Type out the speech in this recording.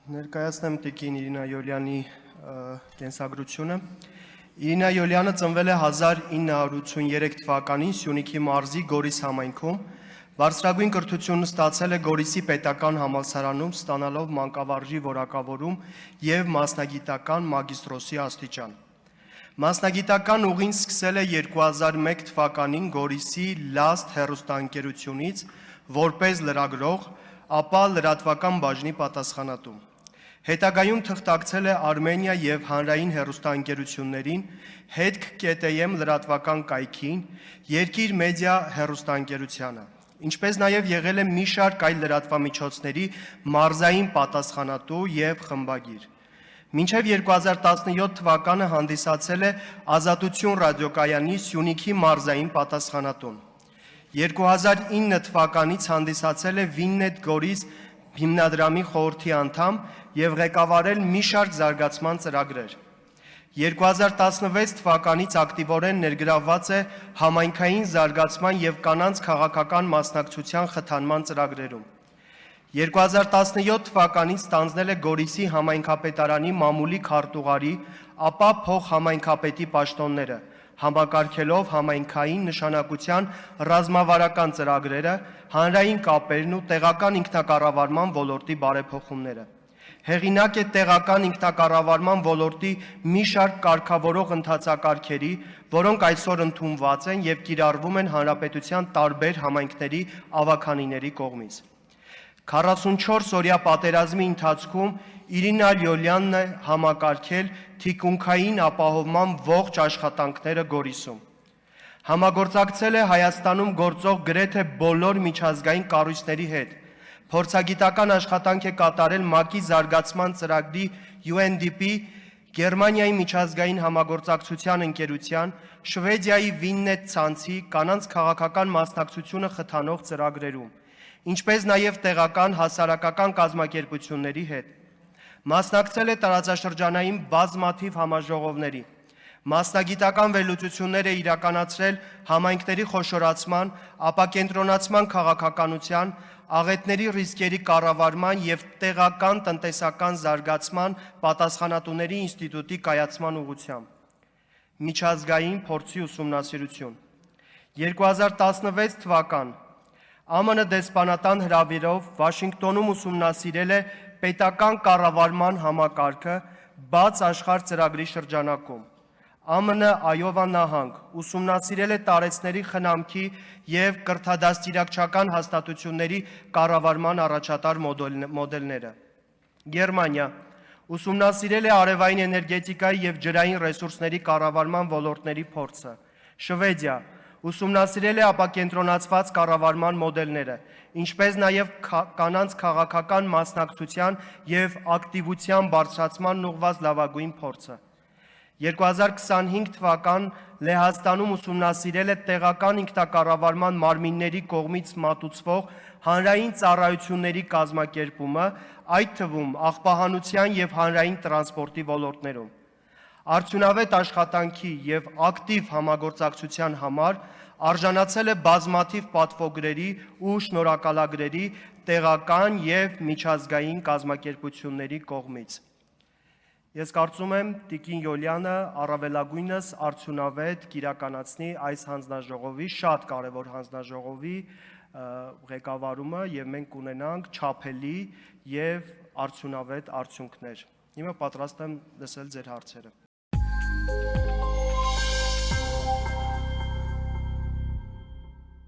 Ներկայացնեմ տիկին Իրինա Յոլյանի կենսագրությունը։ Իրինա Յոլյանը ծնվել է 1983 թվականին Սյունիքի մարզի Գորիս համայնքում, բարձրագույն կրթությունն ստացել է Գորիսի պետական համալսարանում, ստանալով մանկավարժի որակավորում և մասնագիտական մագիստրոսի աստիճան։ Մասնագիտական ուղին սկսել է 2001 թվականին Գորիսի Լաստ հեռուստաընկերությունից որպես լրագրող, ապա լրատվական բաժնի պատասխանատու։ Հետագայում թղթակցել է Արմենիա և հանրային հեռուստաընկերություններին, հետք ԿՏՄ լրատվական կայքին, Երկիր մեդիա հեռուստաընկերությանը, ինչպես նաև եղել է մի շարք այլ լրատվամիջոցների մարզային պատասխանատու և խմբագիր։ Մինչև 2017 թվականը հանդիսացել է Ազատություն ռադիոկայանի Սյունիքի մարզային պատասխանատուն։ 2009 թվականից հանդիսացել է Վիննետ Գորիս հիմնադրամի խորհրդի անդամ և ղեկավարել մի շարք զարգացման ծրագրեր։ 2016 թվականից ակտիվորեն ներգրավված է համայնքային զարգացման և կանանց քաղաքական մասնակցության խթանման ծրագրերում։ 2017 թվականից ստանձնել է Գորիսի համայնքապետարանի մամուլի քարտուղարի, ապա փոխհամայնքապետի պաշտոնները, համակարգելով համայնքային նշանակության ռազմավարական ծրագրերը, հանրային կապերն ու տեղական ինքնակառավարման ոլորտի բարեփոխումները։ Հեղինակ է տեղական ինքնակառավարման ոլորտի մի շարք կարգավորող ընթացակարգերի, որոնք այսօր ընդունված են և կիրառվում են հանրապետության տարբեր համայնքների ավագանիների կողմից։ 44-օրյա պատերազմի ընթացքում Իրինա Յոլյանն է համակարգել թիկունքային ապահովման ողջ աշխատանքները Գորիսում։ Համագործակցել է Հայաստանում գործող գրեթե բոլոր միջազգային կառույցների հետ, փորձագիտական աշխատանք է կատարել ՄԱԿ-ի զարգացման ծրագրի UNDP, Գերմանիայի միջազգային համագործակցության ընկերության, Շվեդիայի Վիննետ ցանցի կանանց քաղաքական մասնակցությունը խթանող ծրագրերում, ինչպես նաև տեղական հասարակական կազմակերպությունների հետ։ Մասնակցել է տարածաշրջանային բազմաթիվ համաժողովների, մասնագիտական վերլուծություններ է իրականացրել համայնքների խոշորացման, ապակենտրոնացման քաղաքականության, աղետների ռիսկերի կառավարման և տեղական տնտեսական զարգացման պատասխանատուների ինստիտուտի կայացման ուղղությամբ։ Միջազգային փորձի ուսումնասիրություն։ 2016 թվական ԱՄՆ դեսպանատան հրավերով Վաշինգտոնում ուսումնասիրել է պետական կառավարման համակարգը բաց աշխարհ ծրագրի շրջանակում։ ԱՄՆ Այովա նահանգ ուսումնասիրել է տարեցների խնամքի և կրթադաստիարակչական հաստատությունների կառավարման առաջատար մոդելները։ Գերմանիա ուսումնասիրել է արևային էներգետիկայի և ջրային ռեսուրսների կառավարման ոլորտների փորձը։ Շվեդիա ուսումնասիրել է ապակենտրոնացված կառավարման մոդելները, ինչպես նաև կանանց քաղաքական մասնակցության և ակտիվության բարձրացմանն ուղղված լավագույն փորձը։ 2025 թվական Լեհաստանում ուսումնասիրել է տեղական ինքնակառավարման մարմինների կողմից մատուցվող հանրային ծառայությունների կազմակերպումը, այդ թվում աղբահանության և հանրային տրանսպորտի ոլորտներում։ Արդյունավետ աշխատանքի և ակտիվ համագործակցության համար արժանացել է բազմաթիվ պատվոգրերի ու շնորհակալագրերի տեղական և միջազգային կազմակերպությունների կողմից։ Ես կարծում եմ տիկին Յոլյանը առավելագույնս արդյունավետ կիրականացնի այս հանձնաժողովի, շատ կարևոր հանձնաժողովի ղեկավարումը և մենք կունենանք չափելի և արդյունավետ արդյունքներ։ Հիմա պատրաստ եմ լսել ձեր հարցերը։